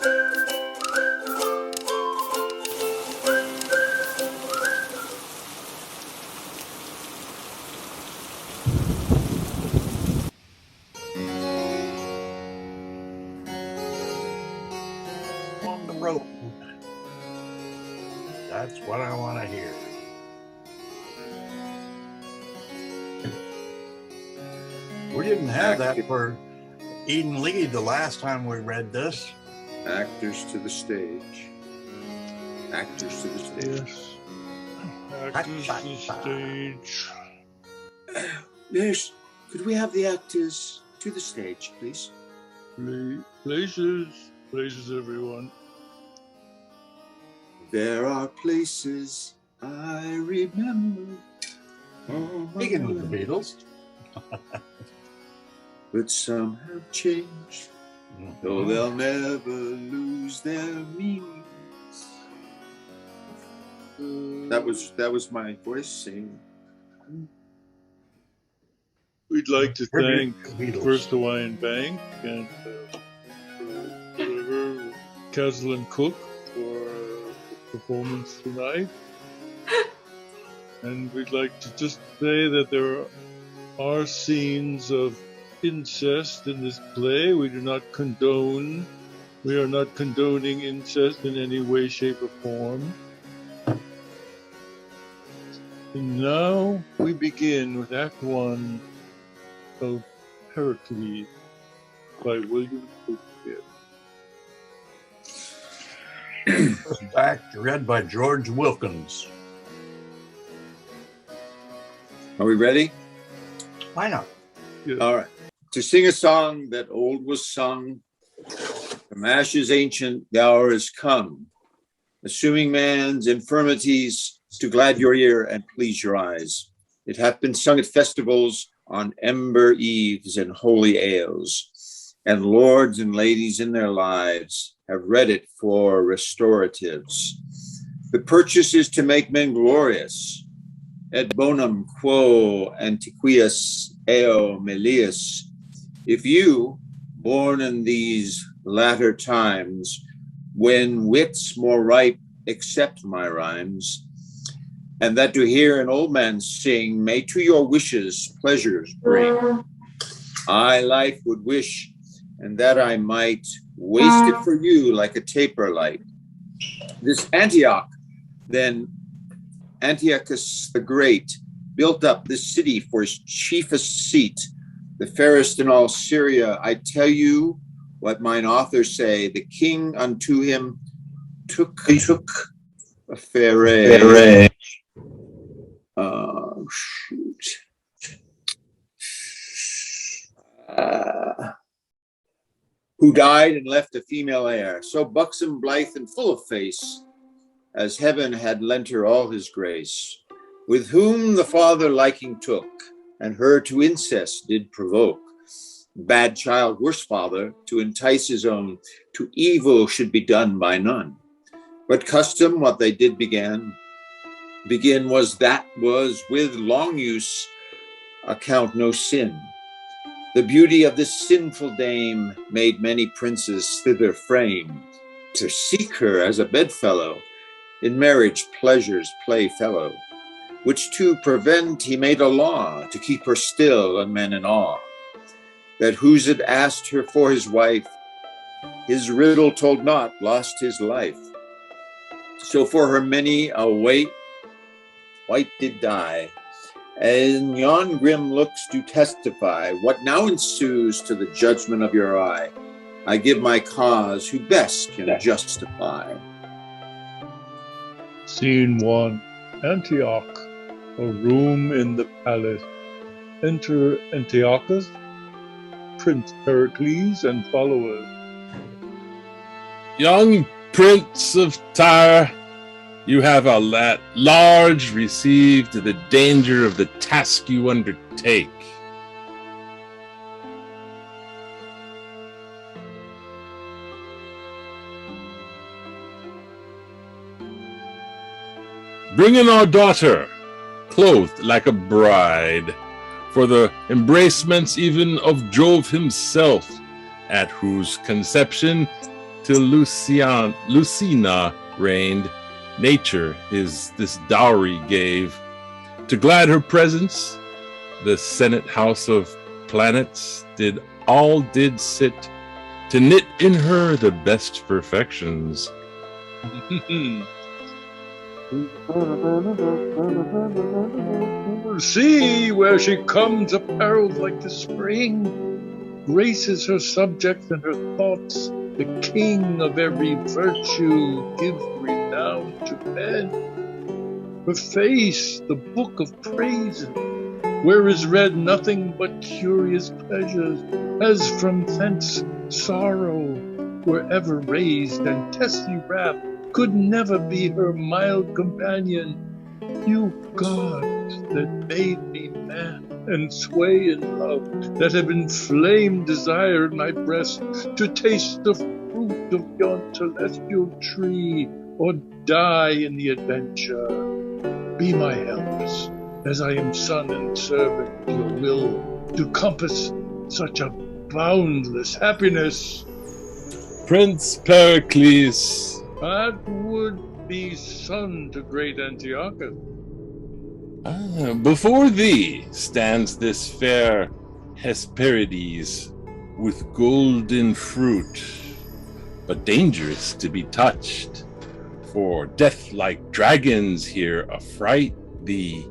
On the road. That's what I want to hear. We didn't have that for Eden Lee the last time we read this. Actors to the stage. Actors to the stage. Yes. Actors to the stage. Yes. Could we have the actors to the stage, please? Places, everyone. There are places I remember. Speaking of the Beatles. But some have changed, though they'll never lose their meanings. That was my voice singing. We'd like to thank First Hawaiian Bank and Castle and Cook for the performance tonight. And we'd like to just say that there are scenes of incest in this play. We are not condoning incest in any way, shape, or form. And now we begin with Act 1 of Pericles by William Shakespeare. First act read by George Wilkins. Are we ready? Why not? Yeah. All right. To sing a song that old was sung, from ashes ancient the hour is come, assuming man's infirmities to glad your ear and please your eyes. It hath been sung at festivals, on ember eves and holy ales, and lords and ladies in their lives have read it for restoratives. The purchase is to make men glorious, et bonum quo antiquius eo melius. If you, born in these latter times, when wits more ripe accept my rhymes, and that to hear an old man sing may to your wishes pleasures bring, I life would wish, and that I might waste it for you like a taper light. This Antioch, then Antiochus the Great, built up this city for his chiefest seat, the fairest in all Syria. I tell you what mine authors say, the king unto him took a fair. Who died and left a female heir, so buxom, blithe, and full of face, as heaven had lent her all his grace, with whom the father liking took, and her to incest did provoke. Bad child, worse father, to entice his own, to evil should be done by none. But custom, what they did begin was with long use account no sin. The beauty of this sinful dame made many princes thither frame, to seek her as a bedfellow, in marriage pleasures play fellow, which to prevent he made a law, to keep her still and men in awe, that who's had asked her for his wife, his riddle told not, lost his life. So for her many a white did die, and yon grim looks do testify what now ensues to the judgment of your eye. I give my cause who best can justify. Scene 1, Antioch, a room in the palace. Enter Antiochus, Prince Pericles, and followers. Young Prince of Tyre, you have at large received the danger of the task you undertake. Bring in our daughter, clothed like a bride, for the embracements even of Jove himself, at whose conception till Lucina reigned, nature his this dowry gave. To glad her presence, the Senate House of Planets did sit to knit in her the best perfections. See where she comes, apparelled like the spring, graces her subjects and her thoughts. The king of every virtue gives renown to men. Her face, the book of praises, where is read nothing but curious pleasures, as from thence sorrow were ever raised, and testy wrath could never be her mild companion. You gods that made me man and sway in love, that have inflamed desire in my breast, to taste the fruit of yon celestial tree, or die in the adventure, be my helpers, as I am son and servant to your will, to compass such a boundless happiness. Prince Pericles, That would be son to great Antiochus. Before thee stands this fair Hesperides with golden fruit, but dangerous to be touched, for death-like dragons here affright thee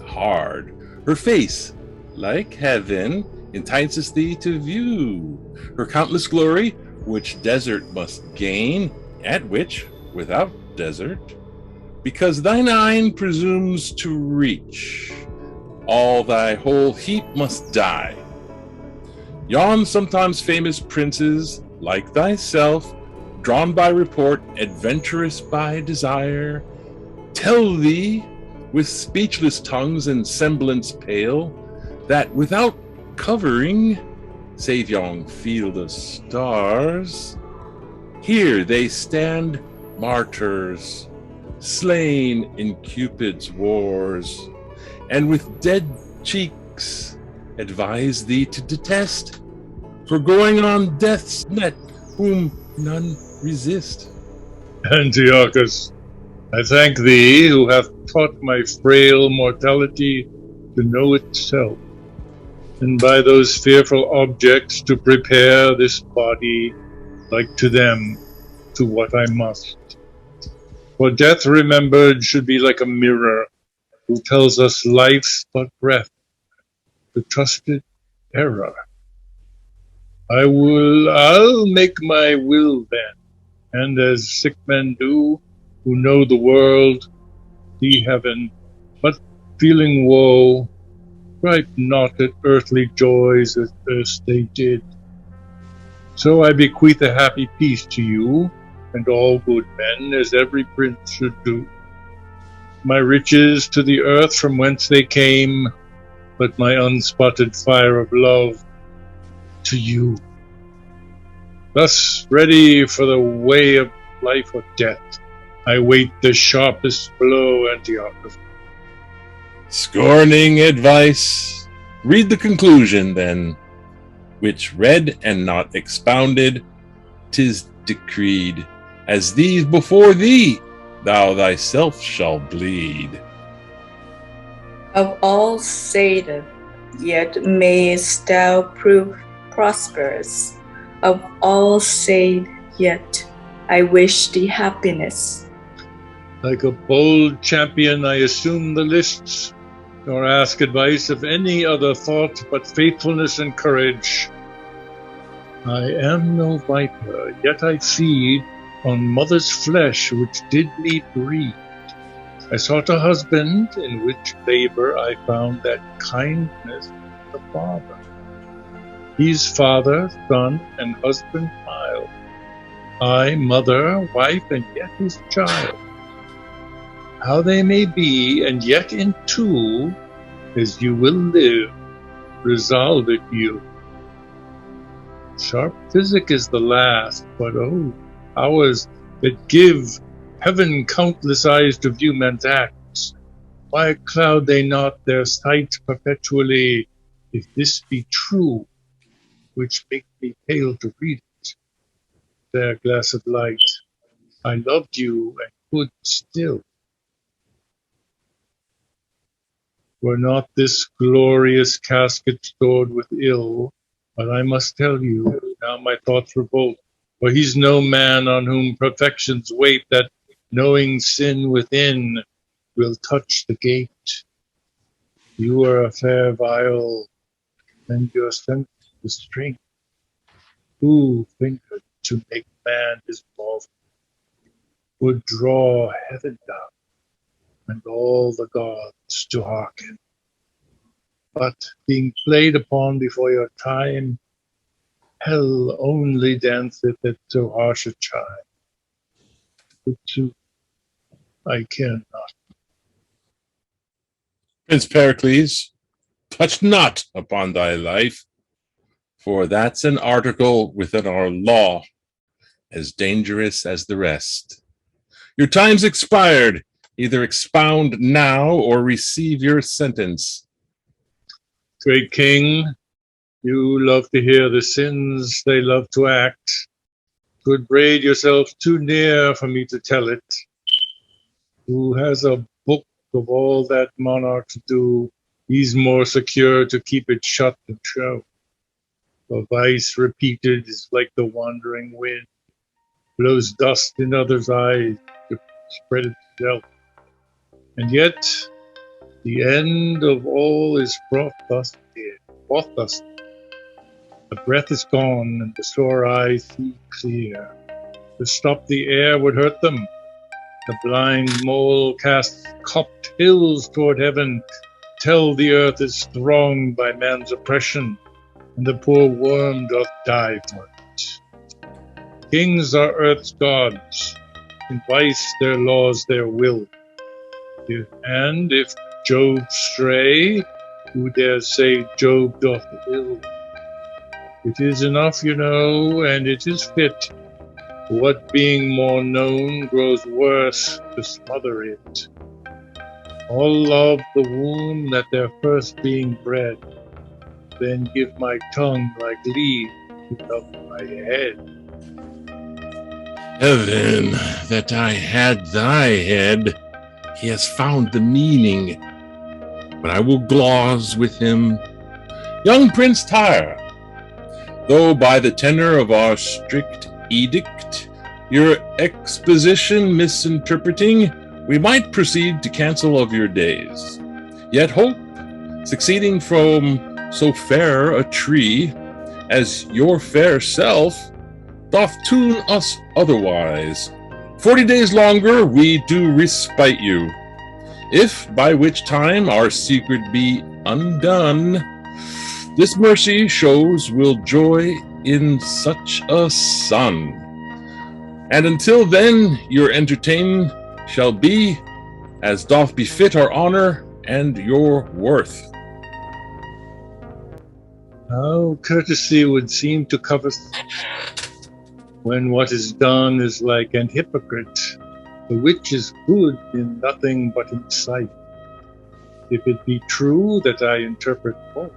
hard. Her face, like heaven, entices thee to view her countless glory, which desert must gain, at which, without desert, because thine eye presumes to reach, all thy whole heap must die. Yon sometimes famous princes, like thyself, drawn by report, adventurous by desire, tell thee, with speechless tongues and semblance pale, that without covering, save yon field of stars, here they stand martyrs, slain in Cupid's wars, and with dead cheeks advise thee to detest, for going on death's net whom none resist. Antiochus, I thank thee, who hath taught my frail mortality to know itself, and by those fearful objects to prepare this body, like to them, to what I must. For death remembered should be like a mirror, who tells us life's but breath, the trusted error. I'll make my will then, and as sick men do, who know the world, see heaven, but feeling woe, gripe not at earthly joys as erst they did. So I bequeath a happy peace to you, and all good men, as every prince should do. My riches to the earth from whence they came, but my unspotted fire of love to you. Thus ready for the way of life or death, I wait the sharpest blow, Antiochus. Scorning advice, read the conclusion then, which read and not expounded, 'tis decreed, as these before thee thou thyself shall bleed. Of all sated, yet mayest thou prove prosperous. Of all said, yet I wish thee happiness. Like a bold champion I assume the lists, nor ask advice of any other thought but faithfulness and courage. I am no viper, yet I feed on mother's flesh which did me breed. I sought a husband, in which labor I found that kindness of the father. He's father, son, and husband mild. I, mother, wife, and yet his child. How they may be, and yet in two, as you will live, resolve it you. Sharp physic is the last, but oh, powers that give heaven countless eyes to view men's acts. Why cloud they not their sight perpetually, if this be true, which make me pale to read it? there, glass of light. I loved you and could still. Were not this glorious casket stored with ill, but I must tell you, now my thoughts revolt, for he's no man on whom perfections wait, that knowing sin within will touch the gate. You are a fair viol, and your sense the string. Who fingered to make man his love would draw heaven down and all the gods to hearken. But being played upon before your time, hell only danceth at so harsh a chime. But to I care not. Prince Pericles, touch not upon thy life, for that's an article within our law, as dangerous as the rest. Your time's expired. Either expound now or receive your sentence. Great king, you love to hear the sins they love to act. Could braid yourself too near for me to tell it. Who has a book of all that monarchs do, he's more secure to keep it shut than show. A vice repeated is like the wandering wind, blows dust in others' eyes to spread itself. And yet, the end of all is brought thus near. The breath is gone, and the sore eyes see clear. To stop the air would hurt them. The blind mole casts cupped hills toward heaven, tell the earth is thronged by man's oppression, and the poor worm doth die for it. Kings are earth's gods, and vice their laws their will. And if Job stray, who dares say Job doth ill? It is enough, you know, and it is fit. What being more known grows worse to smother it. All love the womb that their first being bred, then give my tongue like leave to love my head. Heaven, that I had thy head, he has found the meaning, but I will gloss with him. Young Prince Tyre, though by the tenor of our strict edict, your exposition misinterpreting, we might proceed to cancel of your days. Yet hope, succeeding from so fair a tree as your fair self, doth tune us otherwise. 40 days longer we do respite you, if by which time our secret be undone. This mercy shows we'll joy in such a son. And until then your entertain shall be as doth befit our honor and your worth. How courtesy would seem to cover when what is done is like an hypocrite, the which is good in nothing but in sight. If it be true that I interpret both,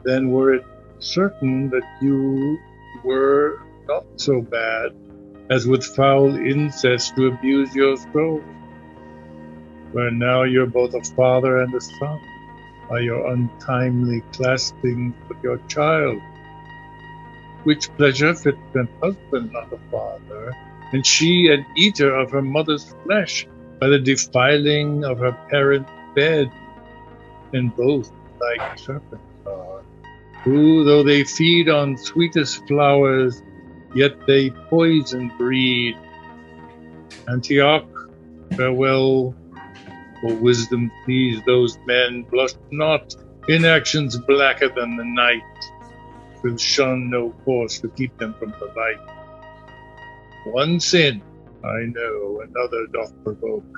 then were it certain that you were not so bad as with foul incest to abuse your throne, where now you're both a father and a son by your untimely clasping with your child, which pleasure fits an husband, not a father, and she an eater of her mother's flesh by the defiling of her parent's bed, and both like serpents are, who, though they feed on sweetest flowers, yet they poison breed. Antioch, farewell, for wisdom please those men, blush not in actions blacker than the night, will shun no course to keep them from the light. One sin, I know, another doth provoke.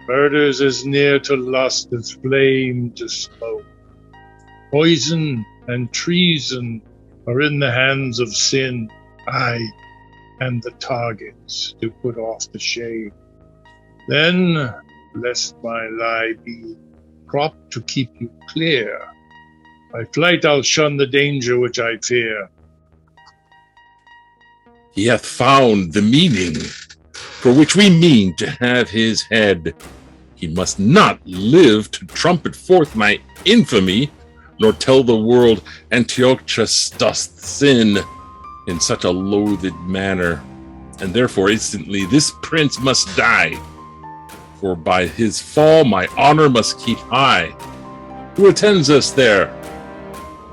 Murder's as near to lust as flame to smoke. Poison and treason are in the hands of sin, aye, and the targets to put off the shame. Then, lest my lie be cropped to keep you clear, by flight I'll shun the danger which I fear. He hath found the meaning for which we mean to have his head. He must not live to trumpet forth my infamy, nor tell the world Antiochus doth sin in such a loathed manner. And therefore instantly this prince must die. For by his fall my honor must keep high. Who attends us there?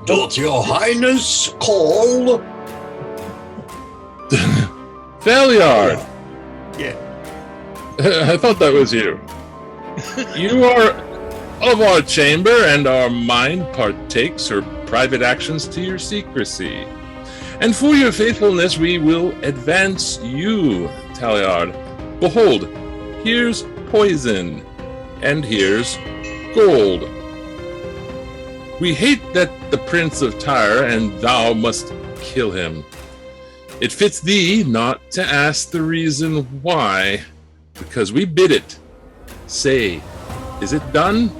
Doth your highness call? Thaliard! Yeah. I thought that was you. You are of our chamber, and our mind partakes her private actions to your secrecy. And for your faithfulness we will advance you, Thaliard. Behold, here's poison, and here's gold. We hate that the Prince of Tyre, and thou must kill him. It fits thee not to ask the reason why, because we bid it. Say, is it done?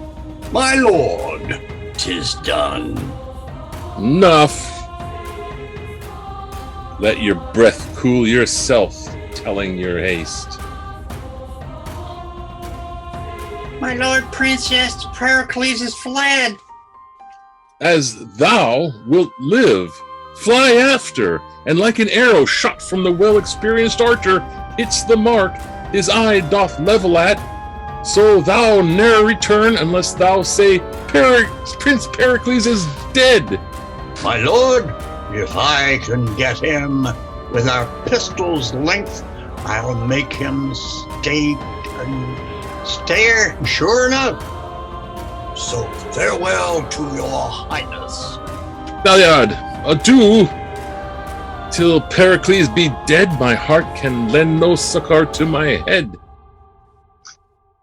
My lord, 'tis done. Enough. Let your breath cool yourself, telling your haste. My lord Princess Pericles is fled. As thou wilt live, fly after, and like an arrow shot from the well-experienced archer, hits the mark his eye doth level at, so thou ne'er return unless thou say Prince Pericles is dead. My lord, if I can get him with our pistol's length, I'll make him stay sure enough. So farewell to your highness. Thaliard, adieu. Till Pericles be dead, my heart can lend no succor to my head.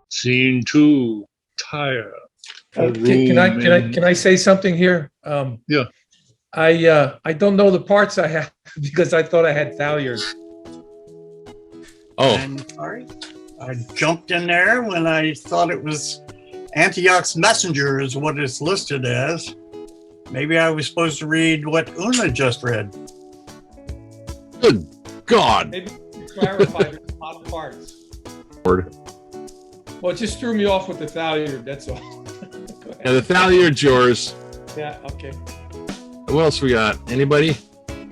Scene 2, Tyre. Can I say something here? Yeah. I don't know the parts I have because I thought I had Thaliard. Oh, I'm sorry. I jumped in there when I thought it was Antioch's messenger is what it's listed as. Maybe I was supposed to read what Una just read. good God. Maybe you clarified there's a lot of parts. Word. Well, it just threw me off with the Thaliard, that's all. Yeah, the Thaliard's yours. Yeah, okay. What else we got? Anybody?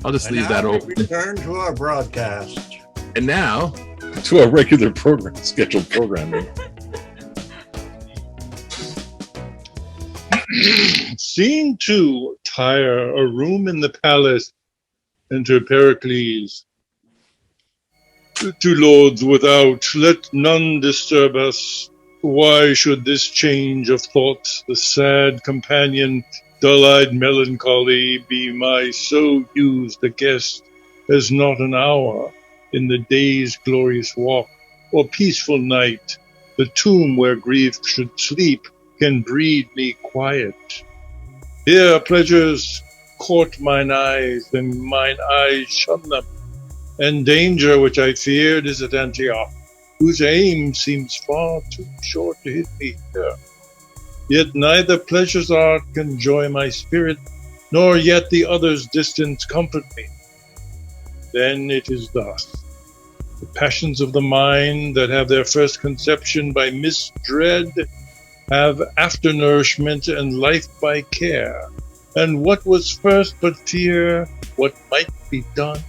I'll just And leave now that we open. return to our broadcast. And now to our regular program, scheduled programming. Scene 2, Tyre, a room in the palace. Enter Pericles. To lords without, let none disturb us. Why should this change of thought, the sad companion, dull-eyed melancholy, be my so used a guest as not an hour in the day's glorious walk, or peaceful night, the tomb where grief should sleep, can breed me quiet. Here pleasures court mine eyes, and mine eyes shun them, and danger which I feared is at Antioch, whose aim seems far too short to hit me here. Yet neither pleasure's art can joy my spirit, nor yet the other's distance comfort me. Then it is thus. The passions of the mind that have their first conception by misdread have after nourishment and life by care. And what was first but fear, what might be done,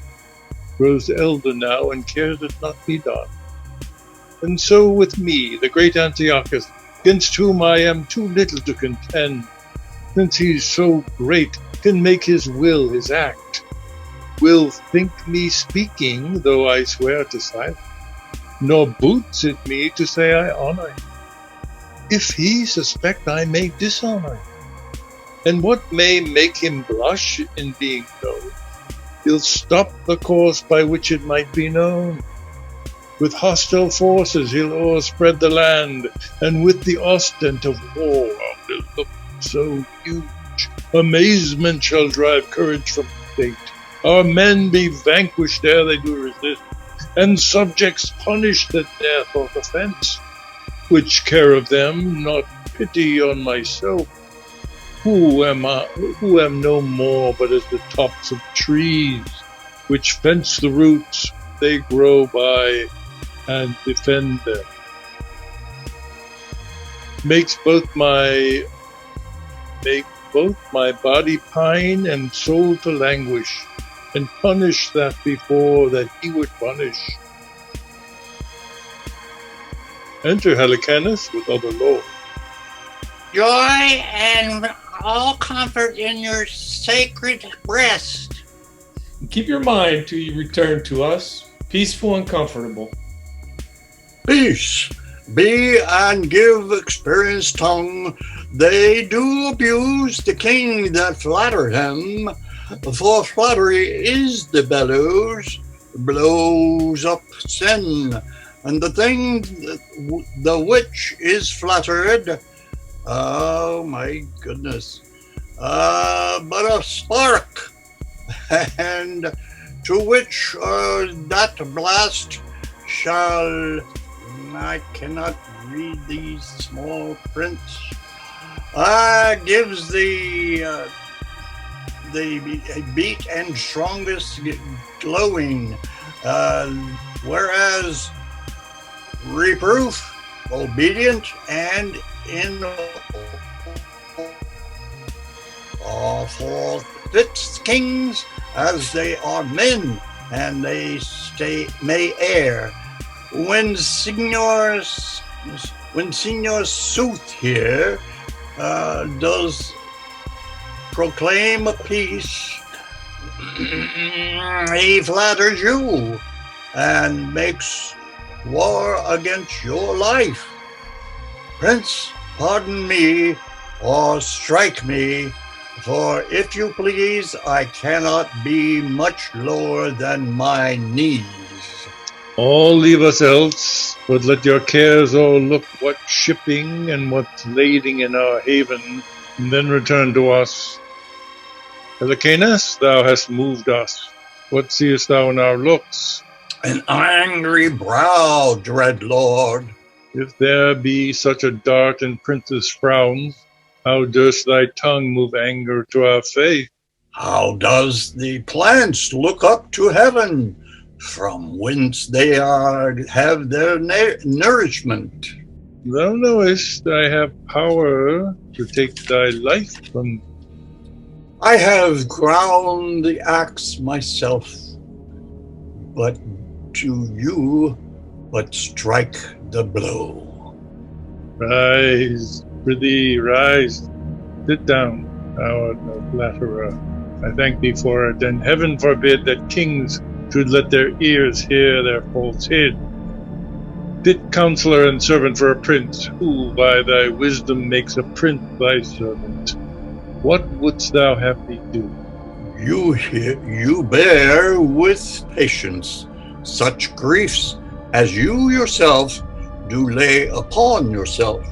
grows elder now and cares it not be done. And so with me, the great Antiochus, against whom I am too little to contend, since he's so great, can make his will his act, will think me speaking, though I swear to silence, nor boots it me to say I honor him. If he suspect I may dishonor him, and what may make him blush in being known, he'll stop the course by which it might be known. With hostile forces he'll o'erspread the land, and with the ostent of war will look so huge. Amazement shall drive courage from the state. Our men be vanquished ere they do resist, and subjects punished that dare thought offense. Which care of them, not pity on myself, who am no more but as the tops of trees, which fence the roots they grow by and defend them. Make both my body pine and soul to languish, and punish that before that he would punish. Enter Helicanus with other law. Joy and all comfort in your sacred breast. Keep your mind till you return to us, peaceful and comfortable. Peace be and give experienced tongue. They do abuse the king that flatter him, for flattery is the bellows, blows up sin, and the thing the which is flattered, oh my goodness, but a spark, and to which that blast shall, I cannot read these small prints, gives the beat and strongest glowing, whereas reproof, obedient, and in for fits kings as they are men, and they may err. When Signor Sooth here does proclaim a peace, he flatters you and makes war against your life. Prince, pardon me or strike me, for if you please, I cannot be much lower than my knees. All leave us else, but let your cares o'erlook what shipping and what's lading in our haven, and then return to us. Helicanus, thou hast moved us. What seest thou in our looks? An angry brow, dread lord. If there be such a dart in prince's frowns, how durst thy tongue move anger to our faith? How does the plants look up to heaven, from whence they have their nourishment? Thou knowest I have power to take thy life from. I have ground the axe myself, but to you but strike the blow. Rise, prithee, rise. Sit down, thou art no flatterer. I thank thee for it, and heaven forbid that kings should let their ears hear their falsehood. Fit counselor and servant for a prince, who by thy wisdom makes a prince thy servant. What wouldst thou have me do? You bear with patience such griefs as you yourself do lay upon yourself.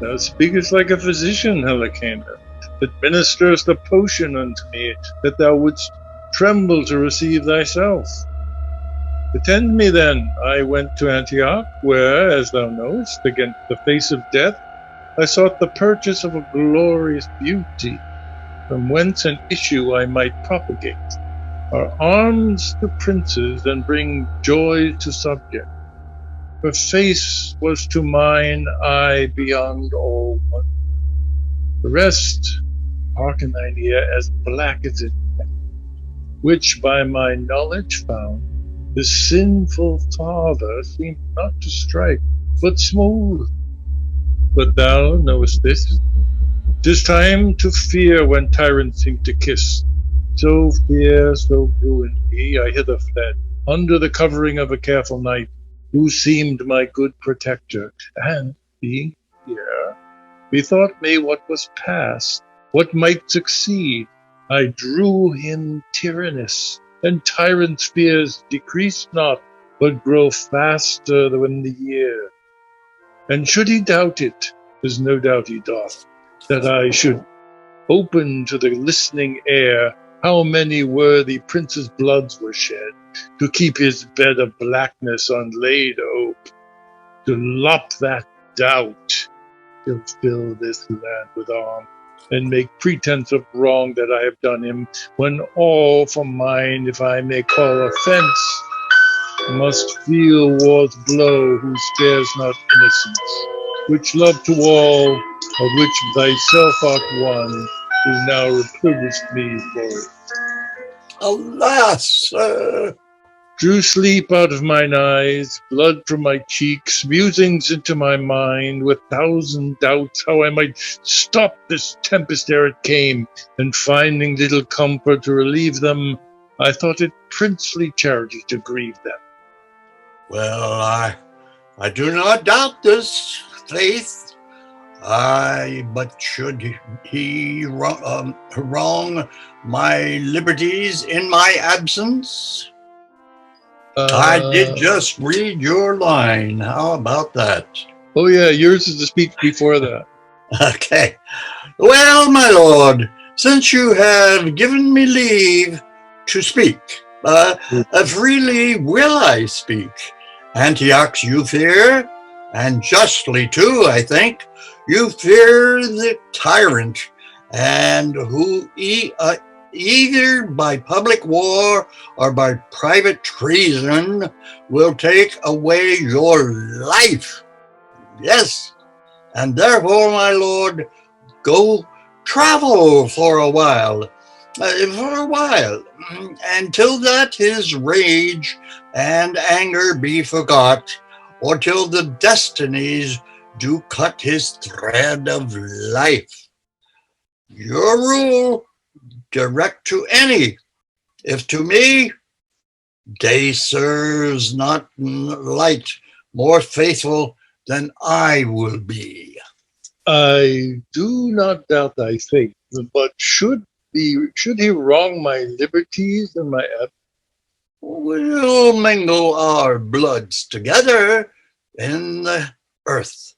Thou speakest like a physician, Helicanus, that ministerest a potion unto me, that thou wouldst tremble to receive thyself. Attend me then. I went to Antioch, where, as thou knowest, against the face of death, I sought the purchase of a glorious beauty, from whence an issue I might propagate, our arms to princes, and bring joy to subjects. Her face was to mine eye beyond all wonder. The rest, hearken thine ear, as black as it, which by my knowledge found, the sinful father seemed not to strike, but smooth. But thou knowest this. 'Tis time to fear when tyrants seem to kiss. So fear, so ruined me, I hither fled, under the covering of a careful knight, who seemed my good protector, and, being here, bethought me what was past, what might succeed. I drew him tyrannous, and tyrant's fears decrease not, but grow faster than the year. And should he doubt it, as no doubt he doth, that I should open to the listening air how many worthy princes' bloods were shed, to keep his bed of blackness unlaid ope, to lop that doubt, to fill this land with arms, and make pretense of wrong that I have done him, when all for mine, if I may call offense, must feel war's blow, who spares not innocence, which love to all, of which thyself art one, who now reprovest me for it. Alas, sir, Drew sleep out of mine eyes, blood from my cheeks, musings into my mind, with thousand doubts how I might stop this tempest ere it came, and finding little comfort to relieve them, I thought it princely charity to grieve them. well, I do not doubt this, faith. But should he wrong my liberties in my absence? I did just read your line. How about that? Oh yeah, yours is the speech before that. Okay. Well, my lord, since you have given me leave to speak, freely will I speak. Antiochs you fear, and justly too, I think. You fear the tyrant, and who either by public war or by private treason will take away your life. Yes, and therefore, my lord, go travel for a while, until that his rage and anger be forgot, or till the destinies do cut his thread of life. Your rule direct to any, if to me, day serves not light more faithful than I will be. I do not doubt thy faith, but should he wrong my liberties and my We'll mingle our bloods together in the earth,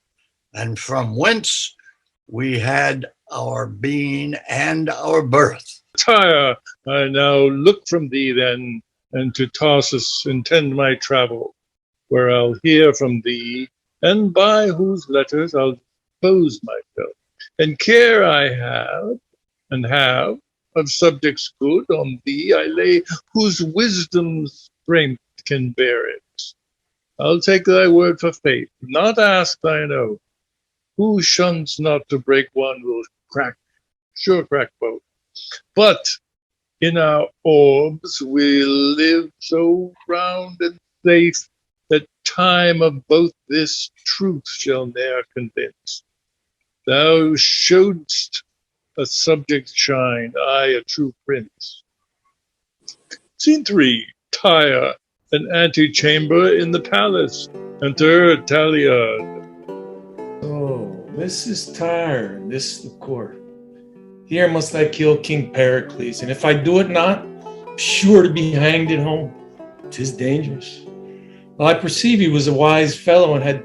and from whence we had our being and our birth. Tyre, I now look from thee then, and to Tarsus intend my travel, where I'll hear from thee, and by whose letters I'll dispose myself. And care I have of subjects good on thee I lay, whose wisdom's strength can bear it. I'll take thy word for faith, not ask thine oath. Who shuns not to break one will crack both. But in our orbs we'll live so round and safe, that time of both this truth shall ne'er convince. Thou show'dst a subject shine, I a true prince. Scene 3, Tyre, an antechamber in the palace. Enter Talia. Oh, this is Tyre, and this is the court. Here must I kill King Pericles, and if I do it not, I'm sure to be hanged at home. 'Tis dangerous. Well, I perceive he was a wise fellow and had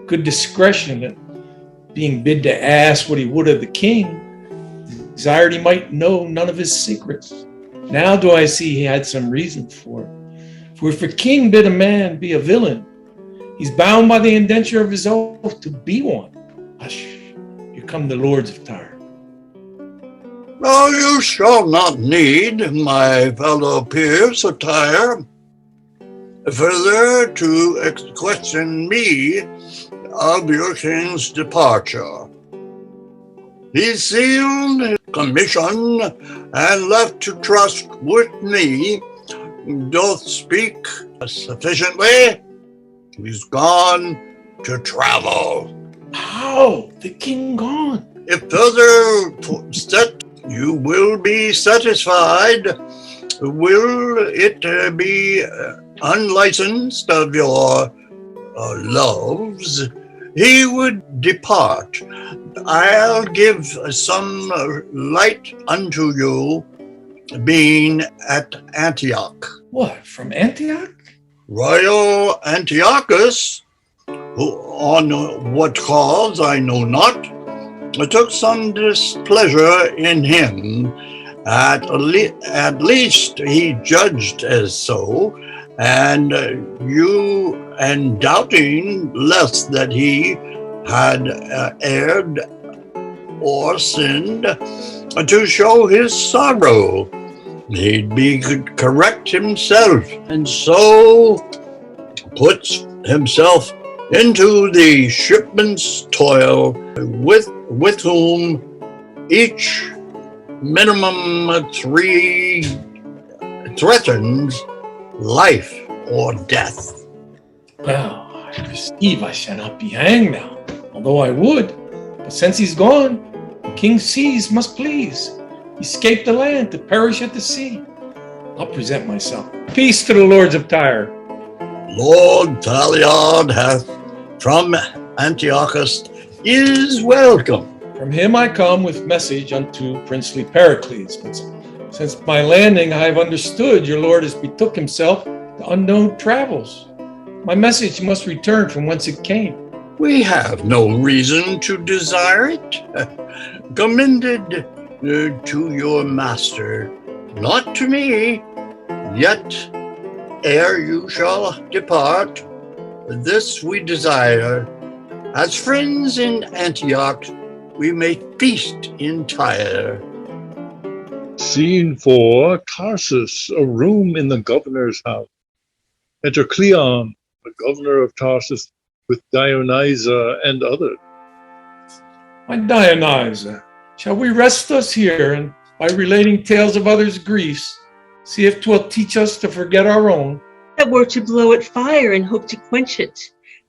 good discretion, and being bid to ask what he would of the king, desired he might know none of his secrets. Now do I see he had some reason for it. For if a king bid a man be a villain, he's bound by the indenture of his oath to be one. Hush, here come the lords of Tyre. No, you shall not need, my fellow peers of Tyre, further to question me of your king's departure. He sealed his commission and left to trust with me, doth speak sufficiently. He's gone to travel. How? The king gone? If further step you will be satisfied, will it be unlicensed of your loves, he would depart. I'll give some light unto you, being at Antioch. What, from Antioch? Royal Antiochus, who on what cause I know not, took some displeasure in him. At least he judged as so, and doubting lest that he had erred or sinned, to show his sorrow. He'd be correct himself, and so puts himself into the shipman's toil, with whom each minimum 3 threatens life or death. Well, I perceive I shall not be hanged now, although I would. But since he's gone, the king's seas must please. He escaped the land to perish at the sea. I'll present myself. Peace to the lords of Tyre. Lord Talion hath from Antiochus is welcome. From him I come with message unto princely Pericles. But since my landing I have understood your lord has betook himself to unknown travels. My message must return from whence it came. We have no reason to desire it. Commended to your master, not to me, yet ere you shall depart, this we desire. As friends in Antioch, we may feast in Tyre. Scene 4, Tarsus, a room in the governor's house. Enter Cleon, the governor of Tarsus, with Dionysa and others. My Dionysa, shall we rest us here, and by relating tales of others' griefs, see if 'twill teach us to forget our own? That were to blow at fire and hope to quench it.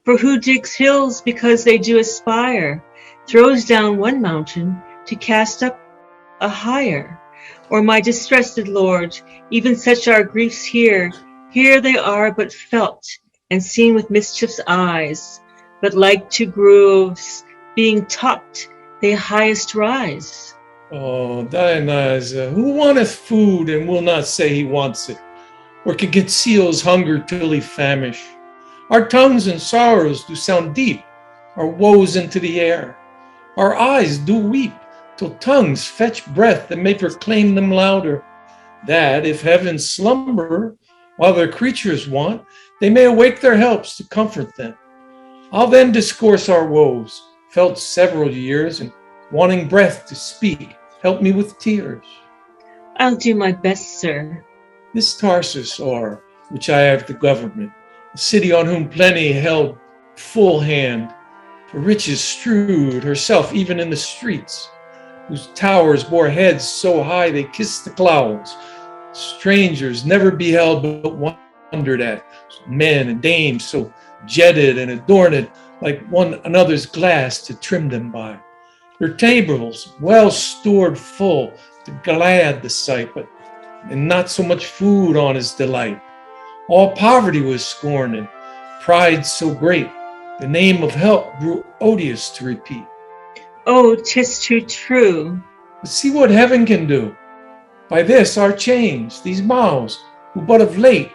For who digs hills because they do aspire, throws down one mountain to cast up a higher. Or my distressed lord, even such are griefs here. Here they are but felt, and seen with mischief's eyes. But like to groves, being topped, they highest rise. Oh, Dionysa, who wanteth food and will not say he wants it, or can conceal his hunger till he famish? Our tongues and sorrows do sound deep, our woes into the air. Our eyes do weep, till tongues fetch breath that may proclaim them louder, that if heavens slumber, while their creatures want, they may awake their helps to comfort them. I'll then discourse our woes, felt several years, and wanting breath to speak, help me with tears. I'll do my best, sir. This Tarsus, o'er which I have the government, a city on whom plenty held full hand, for riches strewed herself even in the streets, whose towers bore heads so high they kissed the clouds, strangers never beheld but wondered at, men and dames so jetted and adorned like one another's glass to trim them by. Their tables well stored full to glad the sight, but and not so much food on his delight. All poverty was scorned, and pride so great, the name of help grew odious to repeat. Oh, 'tis too true. But see what heaven can do. By this our chains, these mouths, who but of late,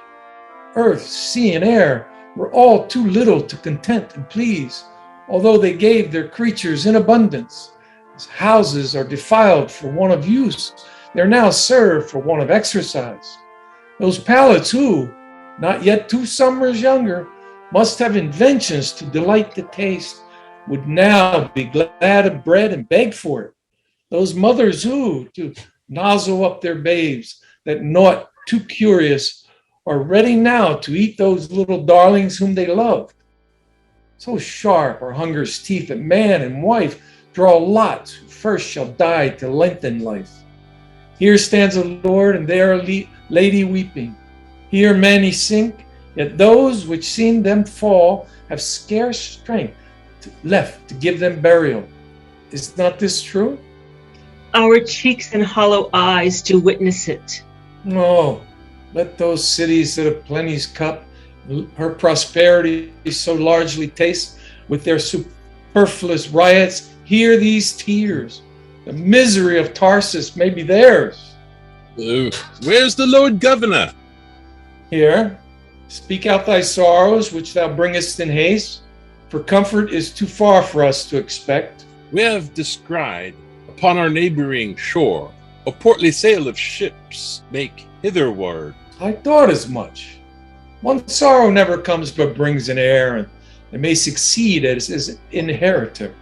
earth, sea, and air, were all too little to content and please, although they gave their creatures in abundance. As houses are defiled for want of use, they're now served for want of exercise. Those palates who, not yet 2 summers younger, must have inventions to delight the taste, would now be glad of bread and beg for it. Those mothers who, to nozzle up their babes, that naught too curious, are ready now to eat those little darlings whom they loved. So sharp are hunger's teeth that man and wife draw lots who first shall die to lengthen life. Here stands a lord, and there a lady weeping. Here many sink, yet those which seen them fall have scarce strength left to give them burial. Is not this true? Our cheeks and hollow eyes do witness it. No, let those cities that have plenty's cup, her prosperity so largely taste, with their superfluous riots, hear these tears. The misery of Tarsus may be theirs. Where's the Lord Governor? Here, speak out thy sorrows which thou bringest in haste, for comfort is too far for us to expect. We have descried upon our neighboring shore a portly sail of ships make hitherward. I thought as much. One sorrow never comes but brings an heir, and it may succeed as his inheritor.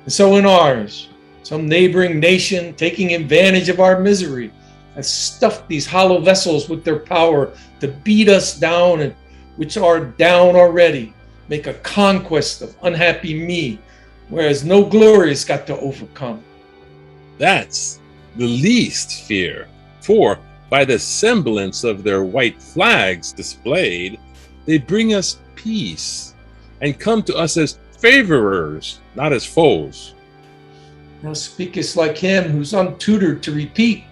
And so in ours, Some neighboring nation, taking advantage of our misery, has stuffed these hollow vessels with their power to beat us down, and which are down already, make a conquest of unhappy me, whereas no glory has got to overcome. That's the least fear, for by the semblance of their white flags displayed, they bring us peace and come to us as favorers, not as foes. Thou speakest like him who's untutored to repeat,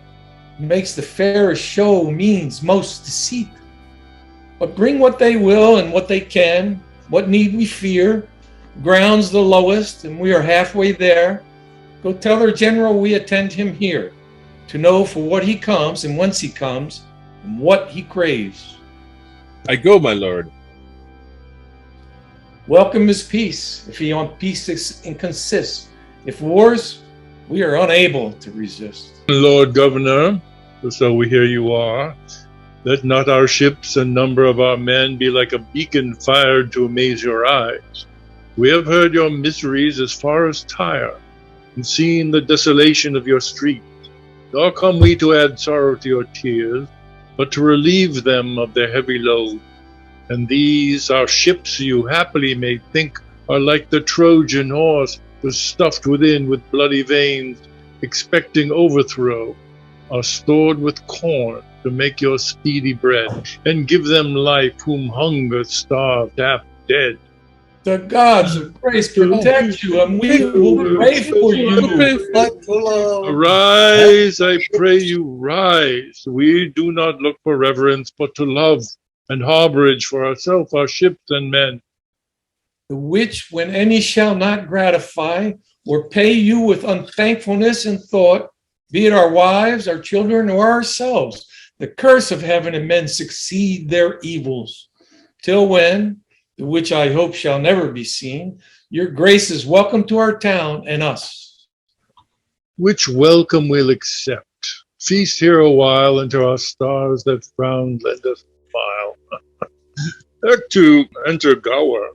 makes the fairest show means most deceit. But bring what they will and what they can, what need we fear? Ground's the lowest, and we are halfway there. Go tell their general we attend him here, to know for what he comes and whence he comes, and what he craves. I go, my lord. Welcome his peace, if he on peace consists. If wars, we are unable to resist. Lord Governor, so we hear you are, let not our ships and number of our men be like a beacon fired to amaze your eyes. We have heard your miseries as far as Tyre, and seen the desolation of your streets. Nor come we to add sorrow to your tears, but to relieve them of their heavy load. And these our ships, you happily may think, are like the Trojan horse, was stuffed within with bloody veins, expecting overthrow, are stored with corn to make your speedy bread, and give them life whom hunger starved half dead. The gods of grace protect you, and we will pray for you. Arise, I pray you, rise. We do not look for reverence, but to love and harborage for ourselves, our ships and men. The which, when any shall not gratify, or pay you with unthankfulness and thought, be it our wives, our children, or ourselves, the curse of heaven and men succeed their evils. Till when, the which I hope shall never be seen, your grace is welcome to our town and us. Which welcome we'll accept. Feast here a while, and to our stars that frown lend us a smile. Act to enter Gower.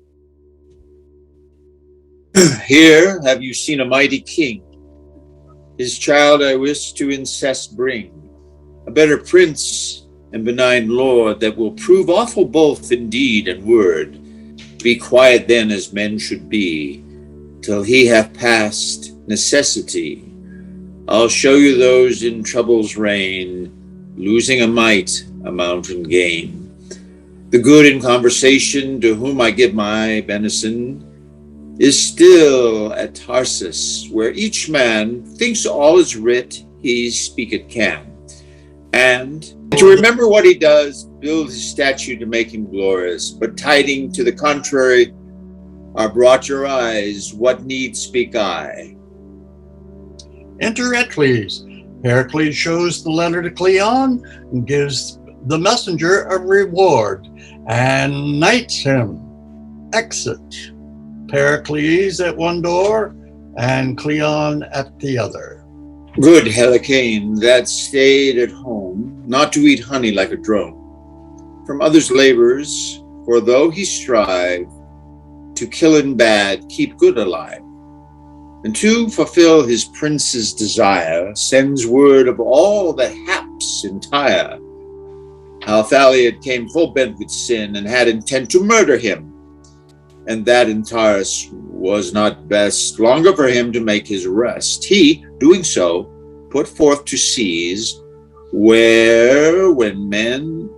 Here have you seen a mighty king. His child I wish to incest bring, a better prince and benign lord that will prove awful both in deed and word. Be quiet then as men should be, till he have passed necessity. I'll show you those in trouble's reign, losing a mite, a mountain gain. The good in conversation, to whom I give my benison, is still at Tarsus, where each man thinks all is writ he speak it can. And to remember what he does, build his statue to make him glorious. But tiding to the contrary are brought your eyes, what need speak I? Enter Pericles. Pericles shows the letter to Cleon and gives the messenger a reward and knights him. Exit. Pericles at one door and Cleon at the other. Good Helicane that stayed at home, not to eat honey like a drone, from others' labors, for though he strive to kill in bad, keep good alive, and to fulfill his prince's desire, sends word of all the haps in Tyre, how Thaliad came full bent with sin, and had intent to murder him, and that in Tyre was not best longer for him to make his rest. He, doing so, put forth to seas, where when men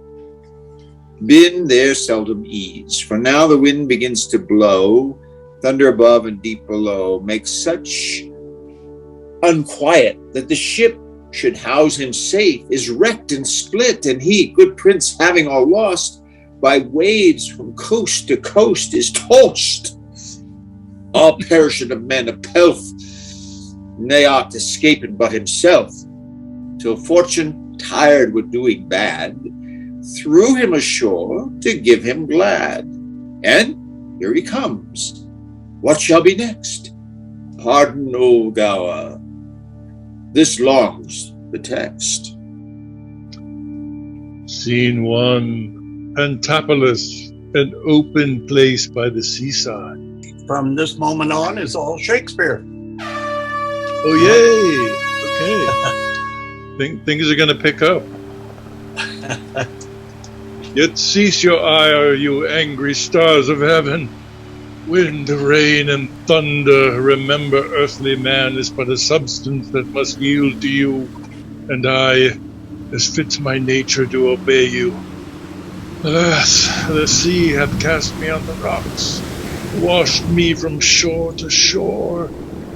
been there seldom ease. For now the wind begins to blow, thunder above and deep below, makes such unquiet that the ship should house him safe is wrecked and split, and he, good prince, having all lost, by waves from coast to coast is tossed. All perishing of men of pelf, ne aught escaping but himself, till fortune, tired with doing bad, threw him ashore to give him glad. And here he comes. What shall be next? Pardon, O Gower, this longs the text. Scene 1. Pentapolis, an open place by the seaside. From this moment on is all Shakespeare. Oh, yay! Okay. Things are going to pick up. Yet cease your ire, you angry stars of heaven. Wind, rain, and thunder, remember earthly man is but a substance that must yield to you, and I, as fits my nature, do obey you. Alas, the sea hath cast me on the rocks, washed me from shore to shore,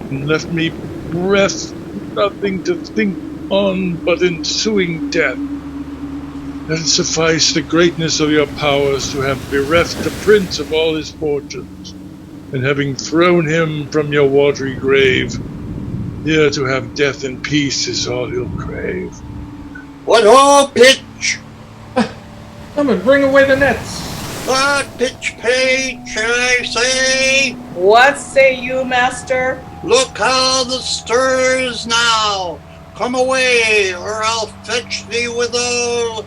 and left me breath, nothing to think on but ensuing death. Let it suffice the greatness of your powers to have bereft the prince of all his fortunes, and having thrown him from your watery grave, here to have death and peace is all he'll crave. What ho, pitch! Come and bring away the nets. What pitch page, I say? What say you, master? Look how the stirs now. Come away, or I'll fetch thee withal.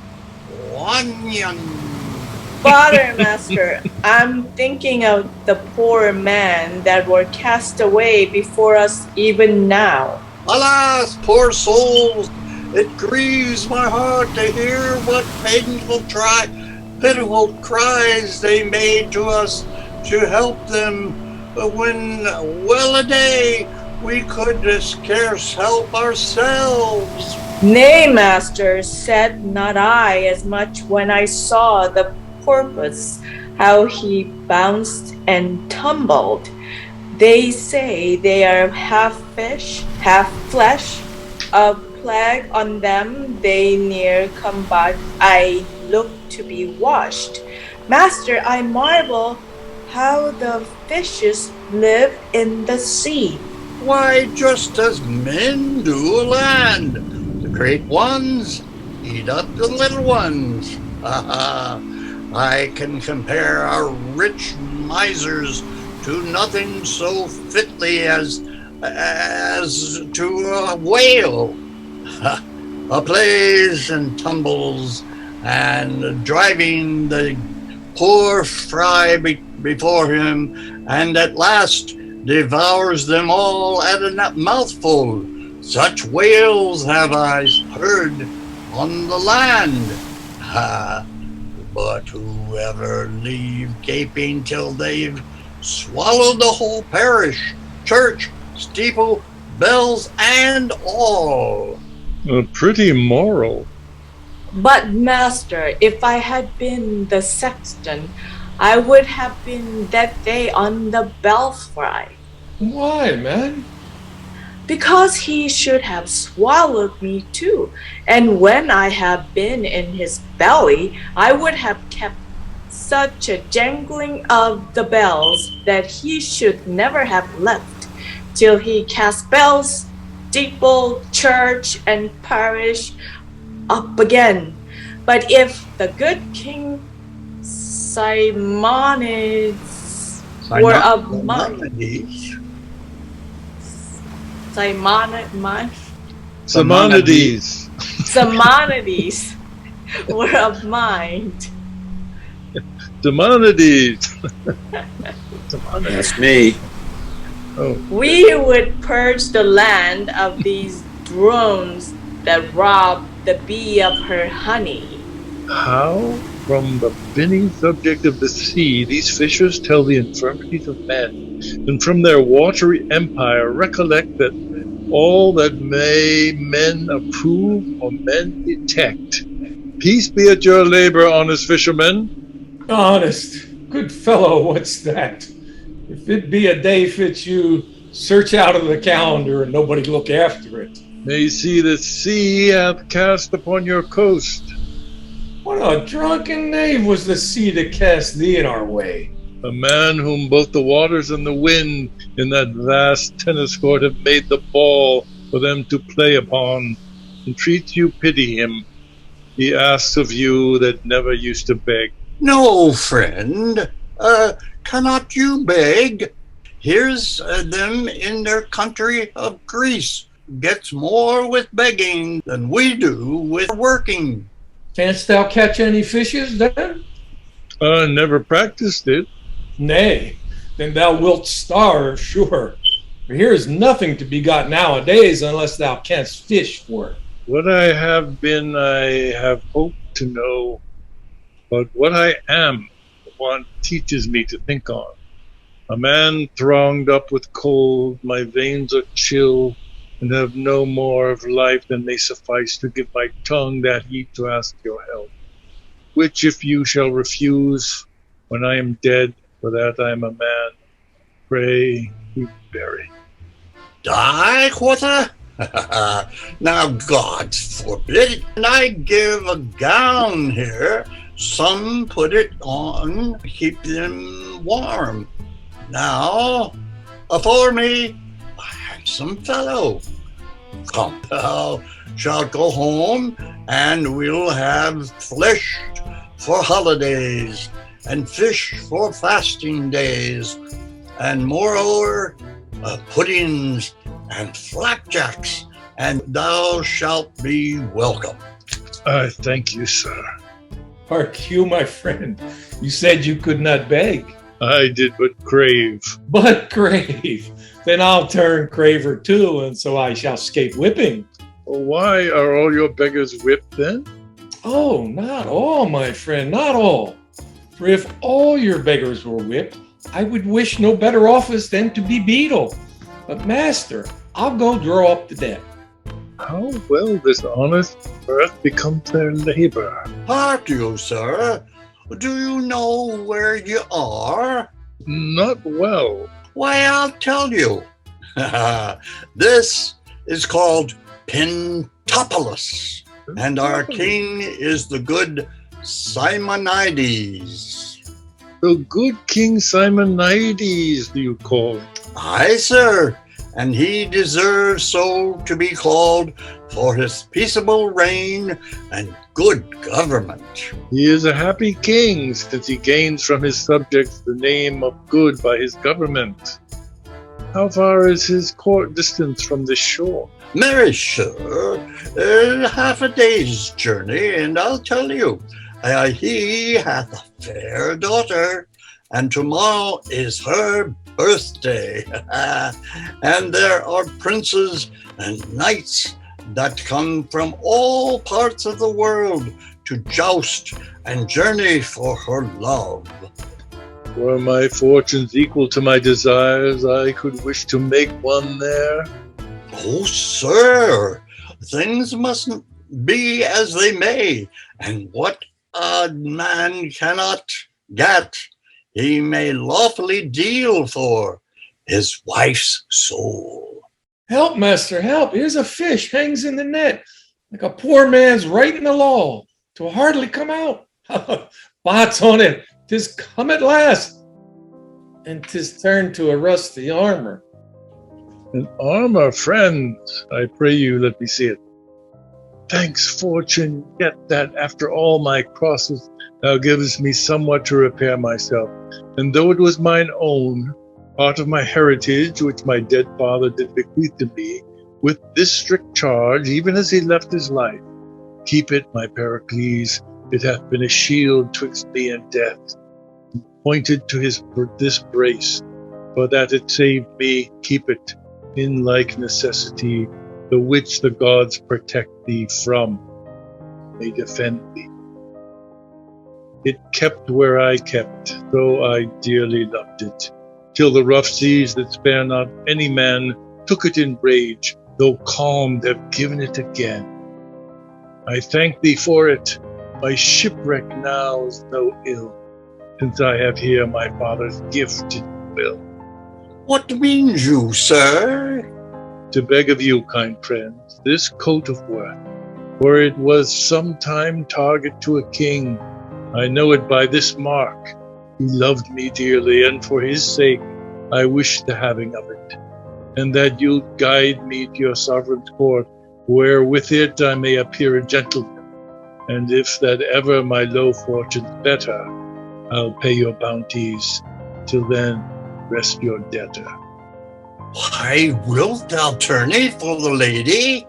Onion. Father, master, I'm thinking of the poor man that were cast away before us even now. Alas, poor souls, it grieves my heart to hear what pitiful cries they made to us to help them, when well-a-day we could scarce help ourselves. Nay, master, said not I as much when I saw the porpoise, how he bounced and tumbled. They say they are half fish, half flesh. A plague on them they near come, but I look to be washed. Master, I marvel how the fishes live in the sea. Why, just as men do land. The great ones eat up the little ones. I can compare our rich misers to nothing so fitly as to a whale. A plays and tumbles, and driving the poor fry before him, and at last devours them all at a mouthful. Such whales have I heard on the land. But whoever leave gaping till they've swallowed the whole parish, church, steeple, bells, and all. Pretty moral. But master, if I had been the sexton, I would have been that day on the belfry. Why, man? Because he should have swallowed me too, and when I have been in his belly, I would have kept such a jangling of the bells that he should never have left, till he cast bells, steeple, church, and parish up again. But if the good King Simonides were of mine, Simonides were of mind. Simonides. That's me. Oh. We would purge the land of these drones that rob the bee of her honey. How, from the beginning subject of the sea, these fishers tell the infirmities of men, and from their watery empire recollect that all that may men approve or men detect. Peace be at your labor, honest fishermen. Honest. Good fellow, what's that? If it be a day fits you, search out of the calendar and nobody look after it. May see the sea hath cast upon your coast. What a drunken knave was the sea to cast thee in our way. A man whom both the waters and the wind in that vast tennis court have made the ball for them to play upon. Entreats you pity him. He asks of you that never used to beg. No, friend, cannot you beg? Here's them in their country of Greece gets more with begging than we do with working. Canst thou catch any fishes then? Never practiced it. Nay, then thou wilt starve, sure. For here is nothing to be got nowadays unless thou canst fish for it. What I have been, I have hoped to know, but what I am, one teaches me to think on. A man thronged up with cold, my veins are chill, and have no more of life than may suffice to give my tongue that heat to ask your help. Which if you shall refuse, when I am dead, for that I am a man, pray be buried. Die, quotha? Now God forbid it. And I give a gown here. Some put it on, keep them warm. Now, afore me, a handsome fellow. Come, thou shalt go home, and we'll have flesh for holidays, and fish for fasting days, and moreover, puddings and flapjacks, and thou shalt be welcome. I thank you, sir. Hark you, my friend. You said you could not beg. I did but crave. But crave. Then I'll turn craver too, and so I shall escape whipping. Why are all your beggars whipped then? Oh, not all, my friend, not all. For if all your beggars were whipped, I would wish no better office than to be beadle. But master, I'll go draw up the debt. How well this honest earth becomes their labor. Hark you, sir. Do you know where you are? Not well. Why, I'll tell you. This is called Pentopolis, and our king is the good Simonides. The good King Simonides, do you call him? Aye, sir, and he deserves so to be called for his peaceable reign and good government. He is a happy king, since he gains from his subjects the name of good by his government. How far is his court distance from this shore? Marry, sir, half a day's journey, and I'll tell you, he hath a fair daughter, and tomorrow is her birthday. And there are princes and knights that come from all parts of the world to joust and journey for her love. Were my fortunes equal to my desires, I could wish to make one there. Oh, sir, things mustn't be as they may, and what a man cannot get, he may lawfully deal for his wife's soul. Help, master, help. Here's a fish hangs in the net, like a poor man's right in the law. 'Twill hardly come out. Bots on it. 'Tis come at last, and 'tis turned to a rusty armor. An armor, friends, I pray you, let me see it. Thanks, fortune, yet that after all my crosses, thou givest me somewhat to repair myself. And though it was mine own, part of my heritage, which my dead father did bequeath to me, with this strict charge, even as he left his life, keep it, my Pericles, it hath been a shield twixt me and death, pointed to this brace, for that it saved me, keep it, in like necessity, the which the gods protect thee from, may defend thee. It kept where I kept, though I dearly loved it, till the rough seas that spare not any man took it in rage, though calmed have given it again. I thank thee for it. My shipwreck now is no ill, since I have here my father's gift in will. What means you, sir? To beg of you, kind friends, this coat of worth, for it was sometime target to a king. I know it by this mark. He loved me dearly, and for his sake I wish the having of it, and that you'll guide me to your sovereign's court, where with it I may appear a gentleman. And if that ever my low fortune's better, I'll pay your bounties. Till then, rest your debtor. Why wilt thou tourney for the lady?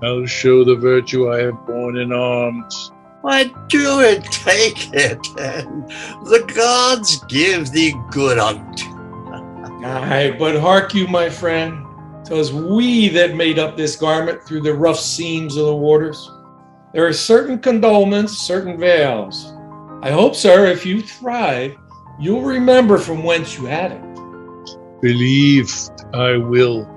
I'll show the virtue I have borne in arms. Why, do it, take it, and the gods give thee good on't. Aye, but hark you, my friend. 'Twas we that made up this garment through the rough seams of the waters. There are certain condolements, certain veils. I hope, sir, if you thrive, you'll remember from whence you had it. Believed I will.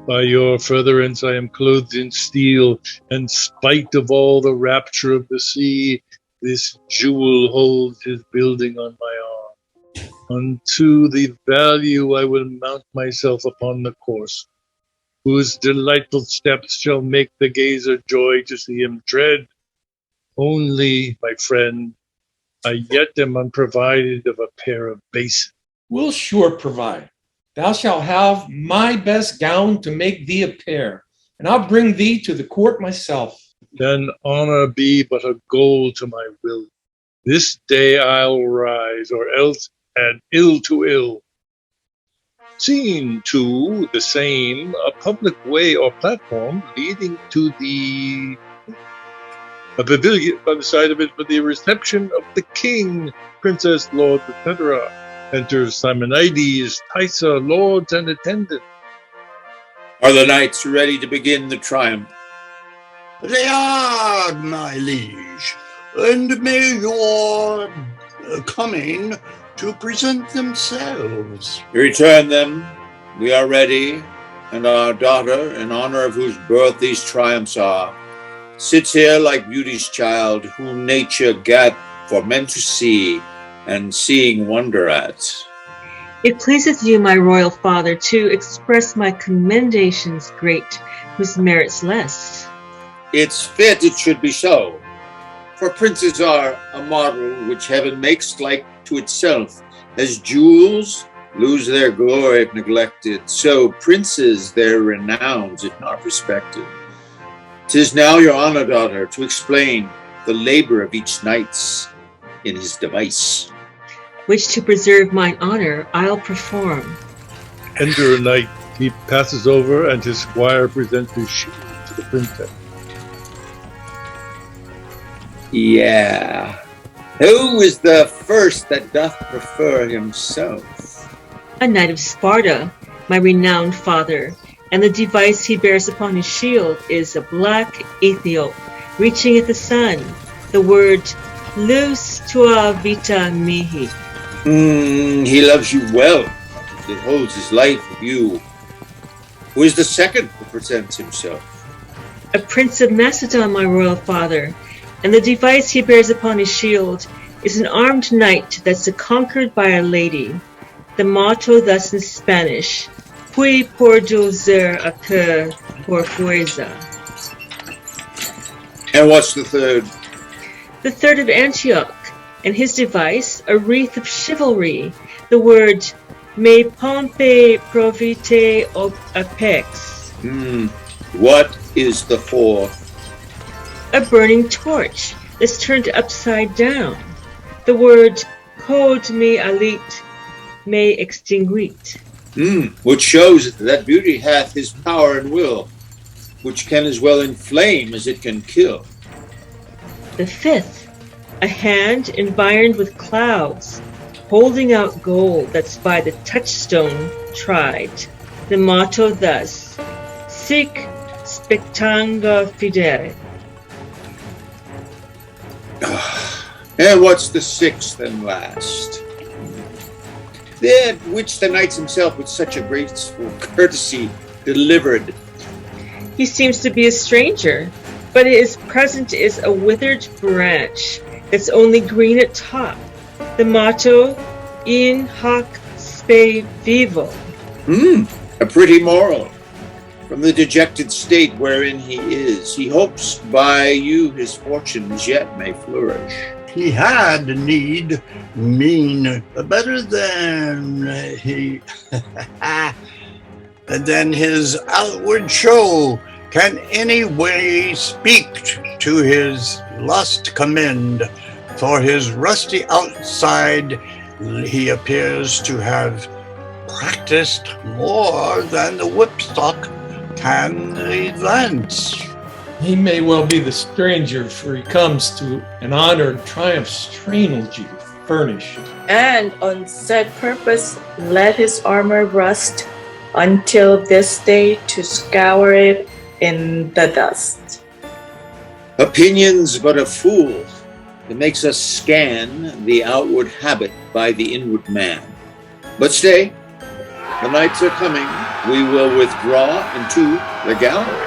By your furtherance I am clothed in steel, and spite of all the rapture of the sea, this jewel holds his building on my arm. Unto the value I will mount myself upon the course, whose delightful steps shall make the gazer joy to see him tread. Only, my friend, I yet am unprovided of a pair of basins. We'll sure provide. Thou shalt have my best gown to make thee a pair, and I'll bring thee to the court myself. Then honor be but a goal to my will. This day I'll rise, or else add ill to ill. Scene 2, the same, a public way or platform leading to a pavilion by the side of it for the reception of the king, princess, lords, etc. Enters Simonides, Tyre, lords, and attendants. Are the knights ready to begin the triumph? They are, my liege, and may your coming to present themselves. Return them. We are ready, and our daughter, in honor of whose birth these triumphs are, sits here like beauty's child, whom nature gat for men to see, and seeing wonder at. It pleaseth you, my royal father, to express my commendations great, whose merits less. It's fit it should be so, for princes are a model which heaven makes like to itself. As jewels lose their glory if neglected, so princes their renowns if not respected. 'Tis now your honor, daughter, to explain the labor of each knight's in his device, Which to preserve mine honor I'll perform. Enter a knight. He passes over, and his squire presents his shield to the princess. Yeah. Who is the first that doth prefer himself? A knight of Sparta, my renowned father, and the device he bears upon his shield is a black Ethiop, reaching at the sun, the word Lus tua vita mihi. He loves you well. It holds his life with you. Who is the second who presents himself? A prince of Macedon, my royal father, and the device he bears upon his shield is an armed knight that's conquered by a lady. The motto thus in Spanish, Fui por dozer a que por fuerza. And what's the third? The third of Antioch, and his device, a wreath of chivalry, the word Me pompe provite apex. What is the fourth? A burning torch that's turned upside down. The word Code me alit me extinguit. Which shows that beauty hath his power and will, which can as well inflame as it can kill. The fifth, a hand environed with clouds, holding out gold that's by the touchstone tried. The motto thus, Sic spectanga fidere. And what's the sixth and last? That which the knight himself with such a graceful courtesy delivered. He seems to be a stranger, but his present is a withered branch that's only green at top. The motto, In hoc spe vivo. A pretty moral. From the dejected state wherein he is, he hopes by you his fortunes yet may flourish. He had need mean better than than his outward show can any way speak to his lust commend. For his rusty outside he appears to have practiced more than the whipstock can advance. He may well be the stranger, for he comes to an honored triumph strain, old youth. furnished. And on said purpose let his armor rust until this day to scour it in the dust. Opinion's but a fool that makes us scan the outward habit by the inward man. But stay, the nights are coming. We will withdraw into the gallery.